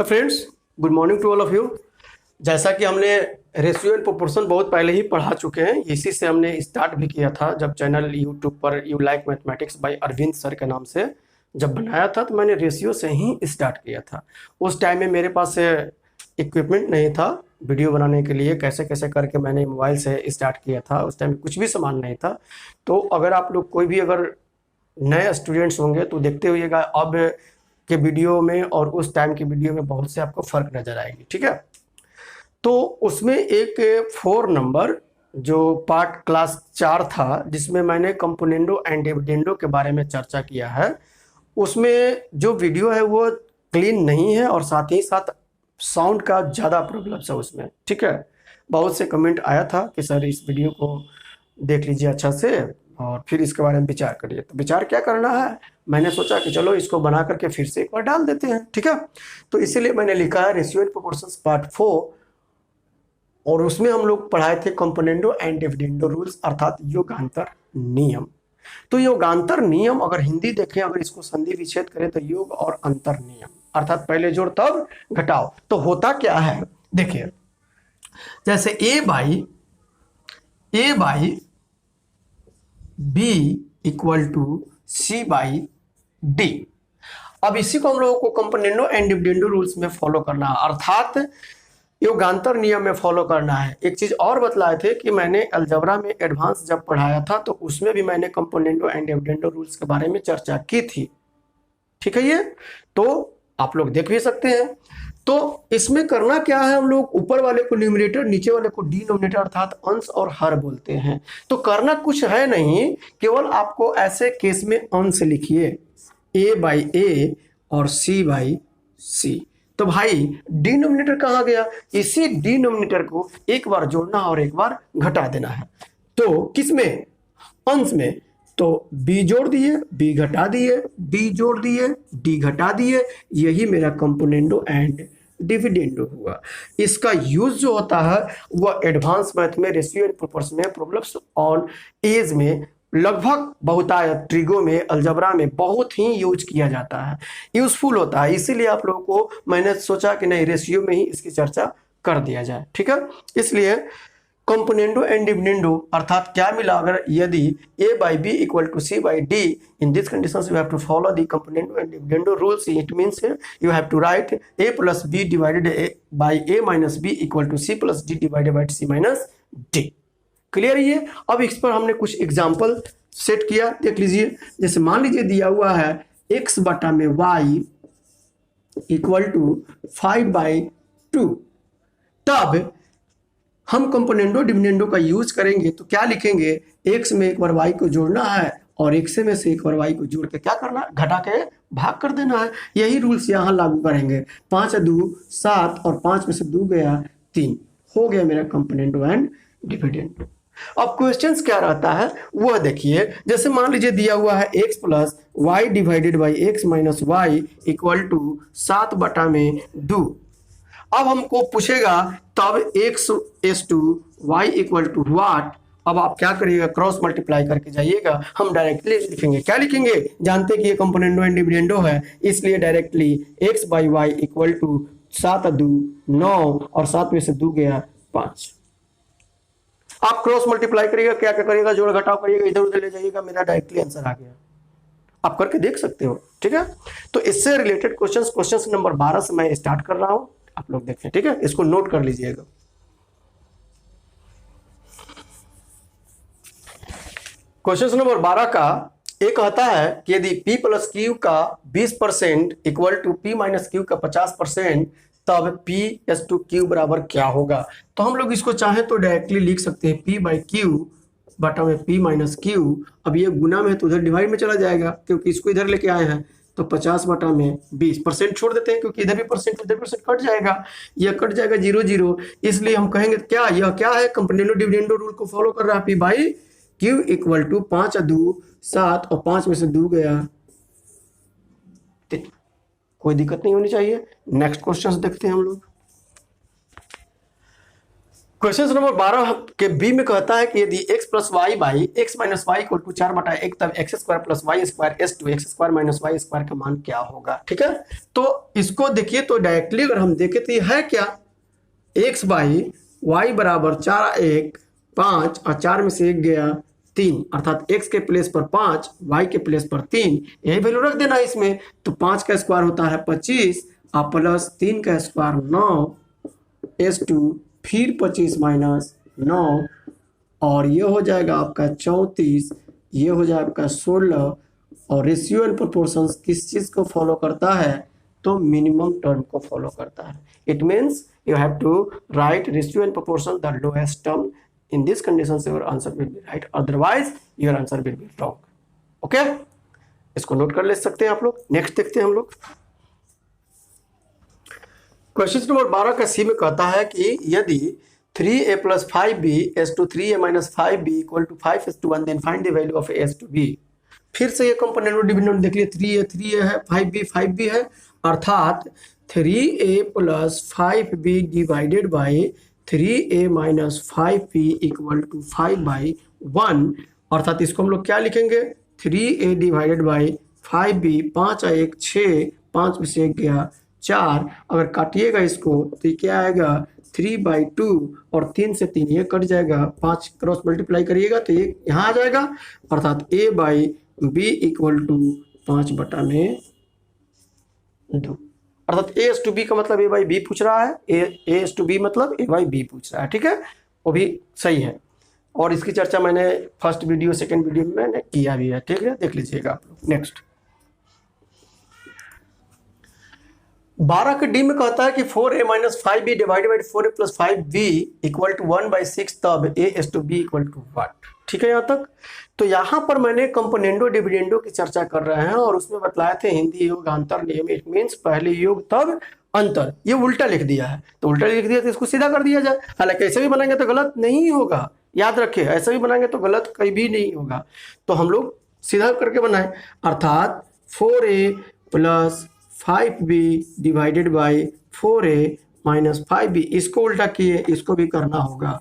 Hi friends, good morning to all of you. जैसा कि हमने रेशियो एंड प्रोपोर्शन बहुत पहले ही पढ़ा चुके हैं, इसी से हमने स्टार्ट भी किया था। जब चैनल यूट्यूब पर you like mathematics by Arvind sir के नाम से जब बनाया था तो मैंने रेशियो से ही स्टार्ट किया था। उस टाइम में मेरे पास इक्विपमेंट नहीं था वीडियो बनाने के लिए, कैसे कैसे करके मैंने मोबाइल से स्टार्ट किया था। उस टाइम में कुछ भी सामान नहीं था। तो अगर आप लोग कोई भी अगर नए स्टूडेंट्स होंगे तो देखते होइएगा अब के वीडियो में और उस टाइम की वीडियो में बहुत से आपको फर्क नजर आएगी। ठीक है, तो उसमें एक 4 नंबर जो पार्ट क्लास 4 था जिसमें मैंने कंपोनेंडो एंड डिविडेंडो के बारे में चर्चा किया है, उसमें जो वीडियो है वो क्लीन नहीं है और साथ ही साथ साउंड का ज़्यादा प्रॉब्लम है उसमें। ठीक है, बहुत से कमेंट आया था कि सर इस वीडियो को देख लीजिए अच्छा से और फिर इसके बारे में विचार करिए। तो विचार क्या करना है, मैंने सोचा कि चलो इसको बना करके फिर से एक बार डाल देते हैं। ठीक है, तो इसीलिए मैंने लिखा है रेशियो एंड प्रोपोर्शंस पार्ट 4 और उसमें हम लोग पढ़ाए थे कंपोनेंडो एंड डिविडेंडो रूल्स अर्थात योगांतर नियम। तो योगांतर नियम अगर हिंदी देखें, अगर इसको संधि विच्छेद करें तो योग और अंतर नियम अर्थात पहले जोड़ तब घटाओ। तो होता क्या है देखिए, जैसे A by B equal to C by D. अब इसी को हम लोगों को कंपोनेंडो एंड डिविडेंडो रूल्स में फॉलो करना है अर्थात योगांतर नियम में फॉलो करना है। एक चीज और बतलाए थे कि मैंने अलजेब्रा में एडवांस जब पढ़ाया था तो उसमें भी मैंने कंपोनेंडो एंड डिविडेंडो रूल्स के बारे में चर्चा की थी। ठीक है, ये तो आप लोग देख भी सकते हैं। तो इसमें करना क्या है, हम लोग ऊपर वाले को न्यूमरेटर नीचे वाले को डिनोमिनेटर अर्थात अंश और हर बोलते हैं। तो करना कुछ है नहीं, केवल आपको ऐसे केस में अंश लिखिए a बाई ए और c बाई सी। तो भाई डिनोमिनेटर कहाँ गया, इसी डिनोमिनेटर को एक बार जोड़ना और एक बार घटा देना है। तो किसमें, अंश में। तो b जोड़ दिए, b घटा दिए, d जोड़ दिए, d घटा दिए, यही मेरा कंपोनेंडो एंड डिविडेंडो हुआ। इसका यूज जो होता है वह एडवांस मैथ में रेशियो एंड प्रोपोर्शन में प्रॉब्लम्स ऑन एज में लगभग बहुतायत ट्रिगो में अलजबरा में बहुत ही यूज किया जाता है, यूजफुल होता है। इसीलिए आप लोगों को मैंने सोचा कि नहीं रेशियो में ही इसकी चर्चा कर दिया जाए। ठीक है, इसलिए कंपोनेंडो एंड डिविडेंडो अर्थात क्या मिला, अगर यदि a by B equal to C by D, in this conditions you have to follow the componendo and dividendo rules. It means you have to write a plus B divided by a minus B equal to C plus D divided by C minus D. Clear है ये। अब इस पर हमने कुछ example set किया, देख लीजिए। जैसे मान लीजिए दिया हुआ है x बटा में y इक्वल टू 5/2, तब हम कंपोनेंडो डिविडेंडो का यूज करेंगे तो क्या लिखेंगे, x में एक बार y को जोड़ना है और x में से एक बार y को जोड़ के क्या करना है, घटा के भाग कर देना है। यही रूल्स यहाँ लागू करेंगे। 5 2 7 और 5 में से 2 गया 3, हो गया मेरा कंपोनेंडो एंड डिविडेंडो। अब क्वेश्चंस क्या रहता है वह देखिए। जैसे मान लीजिए दिया हुआ है x plus Y divided by X minus Y equal to 7 बटा में 2। अब हमको पूछेगा तब x is to Y equal to what. अब आप क्या करिएगा, क्रॉस मल्टीप्लाई करके जाइएगा। हम डायरेक्टली लिखेंगे, क्या लिखेंगे, जानते कि ये कंपोनेंडो एंड डिविडेंडो है, इसलिए directly x by Y equal to 7 2 9 और 7 में से 2 गया 5। आप क्रॉस मल्टीप्लाई करिएगा, क्या क्या करिएगा, जोड़ घटाव करिएगा, इधर उधर ले जाइएगा, मेरा डायरेक्टली आंसर आ गया। आप करके देख सकते हो। ठीक है, तो इससे रिलेटेड क्वेश्चन नंबर 12 से मैं स्टार्ट कर रहा हूं, आप लोग देखें। ठीक है, इसको नोट कर लीजिएगा। क्वेश्चन नंबर 12 का एक कहता है कि यदि p प्लस क्यू का 20% equal to p minus Q का 50%, तब p एस टू क्यू बराबर क्या होगा। तो हम लोग इसको चाहें तो डायरेक्टली लिख सकते हैं p बाई क्यू बटा में p माइनस क्यू। अब ये गुना में तो उधर डिवाइड में चला जाएगा क्योंकि इसको इधर लेके आए हैं, तो 50 बटा में 20% छोड़ देते हैं क्योंकि इधर भी परसेंट उधर परसेंट कट जाएगा, यह कट जाएगा 0 0। इसलिए हम कहेंगे क्या, यह क्या है, कंपोनेंडो डिविडेंडो रूल को फॉलो कर रहा है। p by Q equal to 5 2 7 और 5 में से 2 गया 3। कोई दिक्कत नहीं होनी चाहिए। नेक्स्ट क्वेश्चन देखते हैं हम लोग। क्वेश्चन नंबर 12 के बी में कहता है कि यदि x plus Y by X minus Y equal to 4/1 तब X square plus Y square S to X square minus Y square का मान क्या होगा। ठीक है, तो इसको देखिए, तो डायरेक्टली अगर हम देखें तो ये है क्या, x बाई वाई बराबर 4 1 5 और 4 में से 1 गया 3, अर्थात x के प्लेस पर 5 y के प्लेस पर 3, यही वैल्यू रख देना इसमें। तो 5 का स्क्वायर होता है 25 और प्लस 3 का स्क्वायर 9 एस टू फिर 25 माइनस 9 और ये हो जाएगा आपका 34, ये हो जाएगा आपका 16। और रेशियो एंड प्रोपोर्शंस किस चीज़ को फॉलो करता है, तो मिनिमम टर्म को फॉलो करता है। It means you have to write ratio and proportion the lowest term. In this condition your answer will be right, otherwise your answer will be wrong. Okay, इसको note कर ले सकते हैं आप लोग। नेक्स्ट देखते हैं हम लोग। क्वेश्चन नंबर 12 का सी में कहता है कि यदि 3a plus 5b is to 3a minus 5b equal to 5:1 then find the value of is to b. फिर से ये कंपोनेंट और डिविडेंड देख लिए, 3a है, 5b है, अर्थात 3a plus 5b divided by 3a minus 5b equal to 5/1, अर्थात इसको हम लोग क्या लिखेंगे, 3a डिवाइडेड बाई 5b, 5 और 1 6, 5 में से 1 गया 4, अगर काटिएगा इसको तो ये क्या आएगा 3/2 और 3 से 3 ये कट जाएगा, 5 क्रॉस मल्टीप्लाई करिएगा तो ये यहाँ आ जाएगा, अर्थात a by B equal to 5/2, अर्थात a एस टू बी का मतलब a बाई बी पूछ रहा है, a एस टू बी मतलब a बाई बी पूछ रहा है। ठीक है, वो भी सही है और इसकी चर्चा मैंने फर्स्ट वीडियो सेकेंड वीडियो में मैंने किया भी है। ठीक है, देख लीजिएगा आप लोग। नेक्स्ट 12 के डी में कहता है कि 4a minus 5b divided by 4a plus 5b equal to 1/6 तब a is to b equal to what. ठीक है यहाँ तक। तो यहाँ पर मैंने कंपोनेंडो डिविडेंडो की चर्चा कर रहे हैं और उसमें बतलाए थे हिंदी योग अंतर नियम, इट मीन्स पहले योग तब अंतर, ये उल्टा लिख दिया है। तो उल्टा लिख दिया तो इसको सीधा कर दिया जाए, हालांकि ऐसे भी बनाएंगे तो गलत नहीं होगा, याद रखिए, ऐसे भी बनाएंगे तो गलत कहीं भी नहीं होगा। तो हम लोग सीधा करके बनाए, अर्थात 4a plus 5b divided by 4a minus 5b, इसको उल्टा किए, इसको भी करना होगा।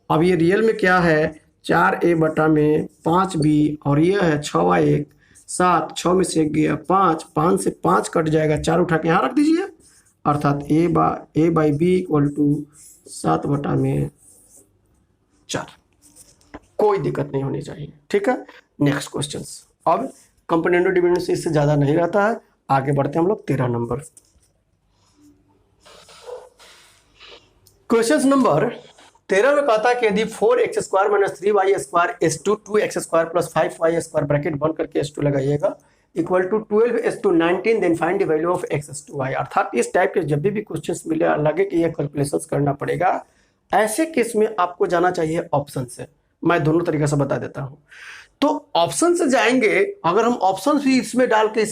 अब ये रियल में क्या है, 4a बटा में 5b और ये है 6 7, 6 में से 1 गया 5, 5 से 5 कट जाएगा, 4 उठा के यहाँ रख दीजिए, अर्थात a by B equal to 7/4। कोई दिक्कत नहीं होनी चाहिए। ठीक है, नेक्स्ट क्वेश्चन। अब कंपोनेंडो डिविडेंड से इससे ज़्यादा नहीं रहता है, आगे बढ़ते हैं हम लोग 13 नंबर। क्वेश्चन नंबर 13 में कहता है कि यदि 4x square minus 3y square S to 2x square plus 5y square bracket बंद करके एस टू लगाइएगा equal to 12s/19 then find the value of x/y। अर्थात इस टाइप के जब भी क्वेश्चंस मिले और लगे कि ये कैलकुलेशंस करना पड़ेगा, ऐसे केस में आपको जाना चाहिए ऑप्शन से। मैं दोनों तरीके से बता देता हूँ। तो ऑप्शन से जाएंगे, अगर हम ऑप्शन भी इसमें डाल के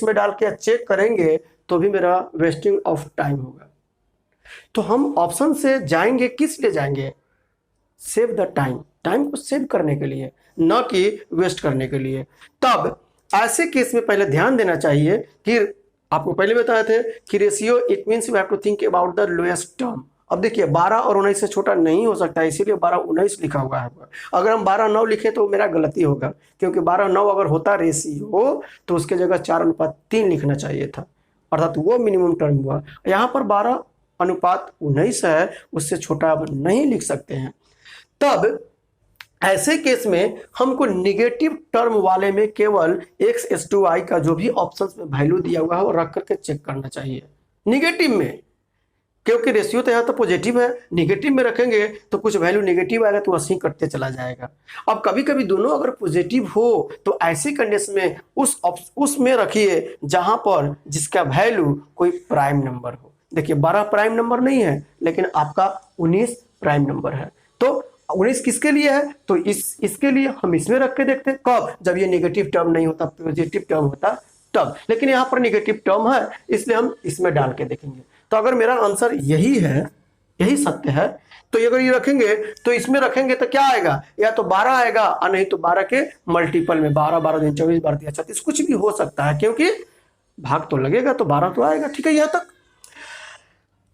चेक करेंगे तो भी मेरा वेस्टिंग ऑफ टाइम होगा। तो हम ऑप्शन से जाएंगे, किस लिए जाएंगे, सेव द टाइम, टाइम को सेव करने के लिए, न कि वेस्ट करने के लिए। तब ऐसे केस में पहले ध्यान देना चाहिए कि आपको पहले बताए थे कि ratio it means we have to think about the lowest term. अब देखिए 12 और 19 से छोटा नहीं हो सकता है, इसीलिए 12-19 लिखा हुआ है। अगर हम 12-9 लिखे तो मेरा गलती होगा, क्योंकि 12-9 अगर होता रेशियो तो उसके जगह 4:3 लिखना चाहिए था, अर्थात वो मिनिमम टर्म हुआ। यहाँ पर 12:19 है, उससे छोटा अब नहीं लिख सकते हैं। तब ऐसे केस में हमको निगेटिव टर्म वाले में केवल x/y का जो भी ऑप्शंस में वैल्यू दिया हुआ है वो रख करके चेक करना चाहिए निगेटिव में, क्योंकि रेशियो तो यहाँ तो पॉजिटिव है, निगेटिव में रखेंगे तो कुछ वैल्यू निगेटिव आएगा तो 80 कटते चला जाएगा। अब कभी कभी दोनों अगर पॉजिटिव हो तो ऐसी कंडीशन में उसमें रखिए जहां पर जिसका वैल्यू कोई प्राइम नंबर हो। देखिए 12 प्राइम नंबर नहीं है, लेकिन आपका 19 प्राइम नंबर है। तो 19 किसके लिए है, तो इसके लिए हम इसमें रख के देखते हैं, कब, जब ये नेगेटिव टर्म नहीं होता, पॉजिटिव टर्म होता तब। लेकिन यहाँ पर नेगेटिव टर्म है, इसलिए हम इसमें डाल के देखेंगे। तो अगर मेरा आंसर यही है, यही सत्य है, तो अगर ये रखेंगे तो इसमें रखेंगे तो क्या आएगा, या तो 12 आएगा और नहीं तो 12 के मल्टीपल में 12, 12 दिन 24, 12 दिन 36, कुछ भी हो सकता है, क्योंकि भाग तो लगेगा तो 12 तो आएगा। ठीक है यहाँ तक।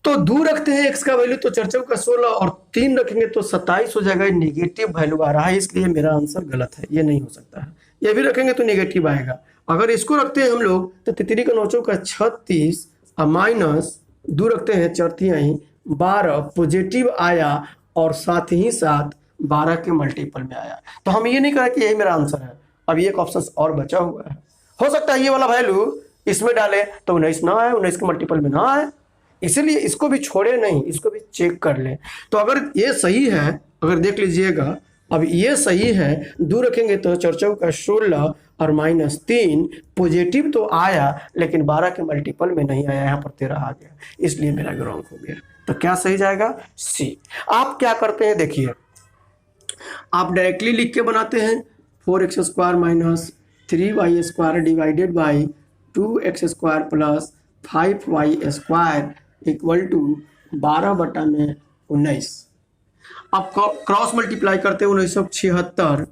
तो 2 रखते हैं x का वैल्यू तो चर्चा का 16 और 3 रखेंगे तो 27 हो जाएगा। नेगेटिव वैल्यू आ रहा है इसलिए मेरा आंसर गलत है, ये नहीं हो सकता है। ये भी रखेंगे तो नेगेटिव आएगा। अगर इसको रखते हैं हम लोग तो 3 का 9 का 36 और माइनस 2 रखते हैं 4 ही 12 पॉजिटिव आया और साथ ही साथ 12 के मल्टीपल में आया। तो हम ये नहीं करें कि यही मेरा आंसर है। अब एक ऑप्शन और बचा हुआ है, हो सकता है ये वाला वैल्यू इसमें डाले तो 19 ना आए, 19 के मल्टीपल में ना आए, इसलिए इसको भी छोड़े नहीं, इसको भी चेक कर ले। तो अगर ये सही है, अगर देख लीजिएगा, अब ये सही है, 2 रखेंगे तो 4 का 16 और माइनस 3 पॉजिटिव तो आया लेकिन 12 के मल्टीपल में नहीं आया, यहाँ पर 13 आ गया, इसलिए मेरा रॉन्ग हो गया। तो क्या सही जाएगा? सी। आप क्या करते हैं देखिए, आप डायरेक्टली लिख के बनाते हैं 4x² minus 3y² divided by 2x² plus 5y² equal to 12/19। आप क्रॉस मल्टीप्लाई करते हैं 1976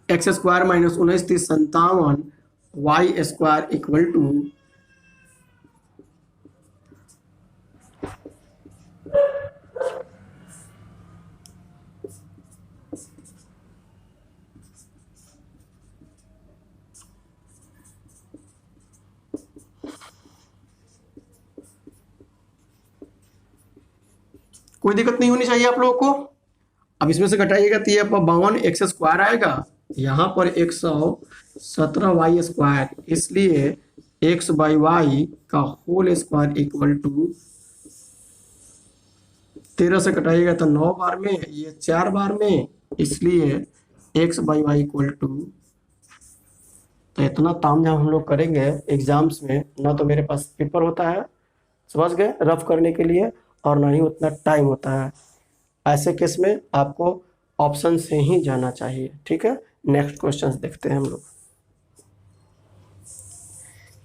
x² minus 19 y² equal to कोई दिक्कत नहीं होनी चाहिए आप लोगों को। अब इसमें से घटाइएगा तो ये 52x² आएगा, यहाँ पर 117y², इसलिए x बाई वाई का होल स्क्वायर इक्वल टू 13 से घटाइएगा तो 9 बार में, ये 4 बार में, इसलिए x by Y equal to. तो इतना तामझाम हम लोग करेंगे एग्जाम्स में, ना तो मेरे पास पेपर होता है समझ गए रफ करने के लिए, और ना ही उतना टाइम होता है। ऐसे केस में आपको ऑप्शन से ही जाना चाहिए, ठीक है। नेक्स्ट क्वेश्चंस देखते हैं हम लोग।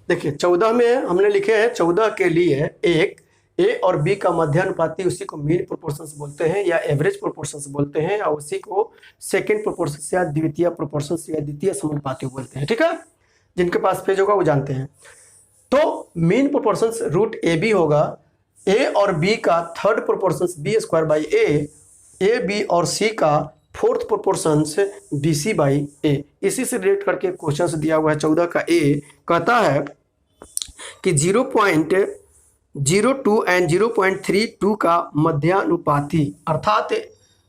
देखिए 14 में हमने लिखे हैं 14 के लिए एक ए और बी का मध्यानुपाती, उसी को मीन प्रोपोर्शंस बोलते हैं या एवरेज प्रोपोर्शंस बोलते हैं, या उसी को सेकंड प्रोपोर्शंस या द्वितीय प्रोपोर्शंस या द्वितीय समानुपाती बोलते हैं, ठीक है। जिनके पास पेज होगा वो जानते हैं। तो mean proportions root A B होगा, ए और बी का third proportions b² by A B और सी का fourth proportions B C by A. इसी से रिलेट करके क्वेश्चन दिया हुआ है 14 का ए, कहता है कि 0.02 एंड 0.32 का मध्यानुपाती, अर्थात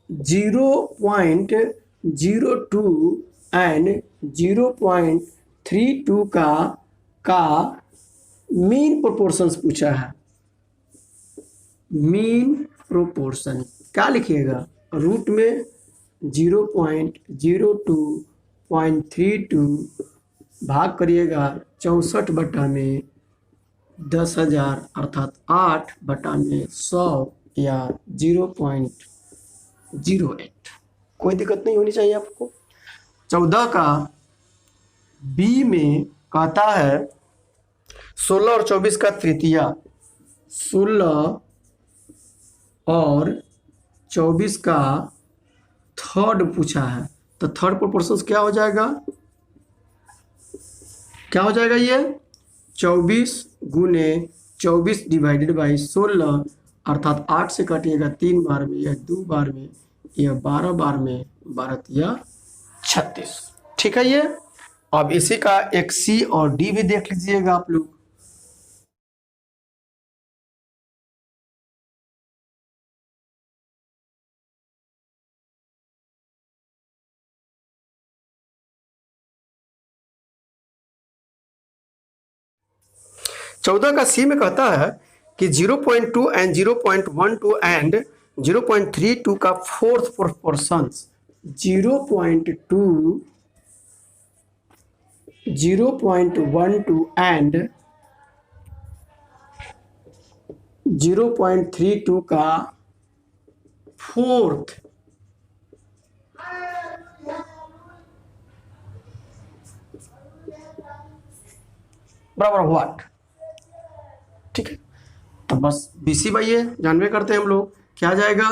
0.02 एंड 0.32 का मीन प्रोपोर्शंस पूछा है। मीन प्रोपोर्शन क्या लिखिएगा, रूट में 0.02.32 भाग करिएगा 64 बटा में 10,000 अर्थात 8 बटा में 100 या 0.08। कोई दिक्कत नहीं होनी चाहिए आपको। 14 का बी में कहता है 16 और 24 का तृतीया, 16 और 24 का थर्ड पूछा है। तो थर्ड प्रोपोर्शंस क्या हो जाएगा, क्या हो जाएगा ये 24 गुने 24 डिवाइडेड बाई 16, अर्थात 8 से काटिएगा 3 बार में या 2 बार में या 12 बार में, 12 या 36, ठीक है ये। अब इसी का एक सी और डी भी देख लीजिएगा आप लोग। चौदह का सी में कहता है कि 0.2 एंड 0.12 एंड 0.32 का फोर्थ प्रोपोर्शन, 0.2, 0.12 एंड 0.32 का फोर्थ बराबर व्हाट, ठीक है। तो बस बीसी बाई है जानवे करते हैं हम लोग, क्या जाएगा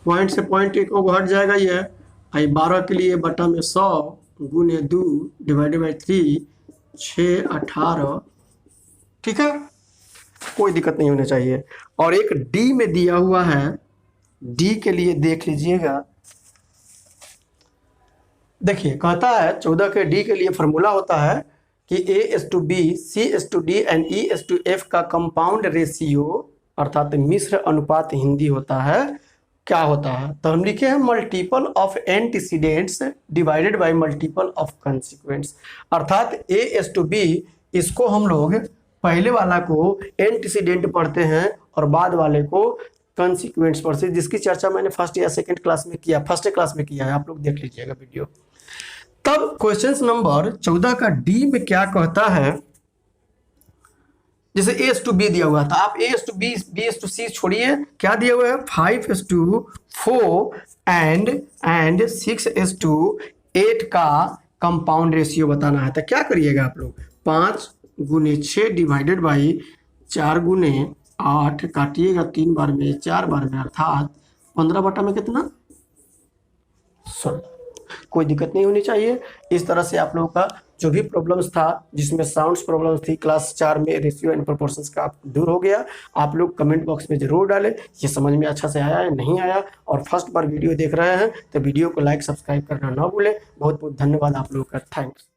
पॉइंट से पॉइंट एक को हट जाएगा ये, आई 12 के लिए बटा में 100 गुने 2 डिवाइडेड बाई 3 6 18, ठीक है, कोई दिक्कत नहीं होनी चाहिए। और एक डी में दिया हुआ है, डी के लिए देख लीजिएगा, देखिए कहता है 14 के डी के लिए फॉर्मूला होता है कि A:B, C:D एंड E:F का कंपाउंड रेशियो अर्थात मिश्र अनुपात हिंदी होता है, क्या होता है, तो हम लिखे हैं multiple of antecedents divided by multiple of consequents. अर्थात A:B, इसको हम लोग पहले वाला को एंटीसीडेंट पढ़ते हैं और बाद वाले को कंसिक्वेंट्स पढ़ते हैं, जिसकी चर्चा मैंने फर्स्ट या सेकंड क्लास में किया, फर्स्ट क्लास में किया है, आप लोग देख लीजिएगा वीडियो। तब क्वेश्चन नंबर 14 का डी में क्या कहता है, जैसे A:B दिया हुआ था, आप A:B B:C छोड़िए, क्या दिया हुआ है 5:4 एंड 6:8 का कंपाउंड रेशियो बताना है। तो क्या करिएगा आप लोग, 5 गुने 6 डिवाइडेड बाई 4 गुने 8, काटिएगा 3 बार में 4 बार में, अर्थात 15 बटा में कितना 16। कोई दिक्कत नहीं होनी चाहिए। इस तरह से आप लोगों का जो भी प्रॉब्लम्स था, जिसमें साउंड्स प्रॉब्लम्स थी क्लास 4 में, रेशियो एंड प्रोपोर्शंस का दूर हो गया। आप लोग कमेंट बॉक्स में जरूर डालें ये समझ में अच्छा से आया है नहीं आया। और फर्स्ट बार वीडियो देख रहे हैं तो वीडियो को लाइक सब्सक्राइब करना ना भूलें। बहुत बहुत धन्यवाद आप लोगों का, थैंक्स।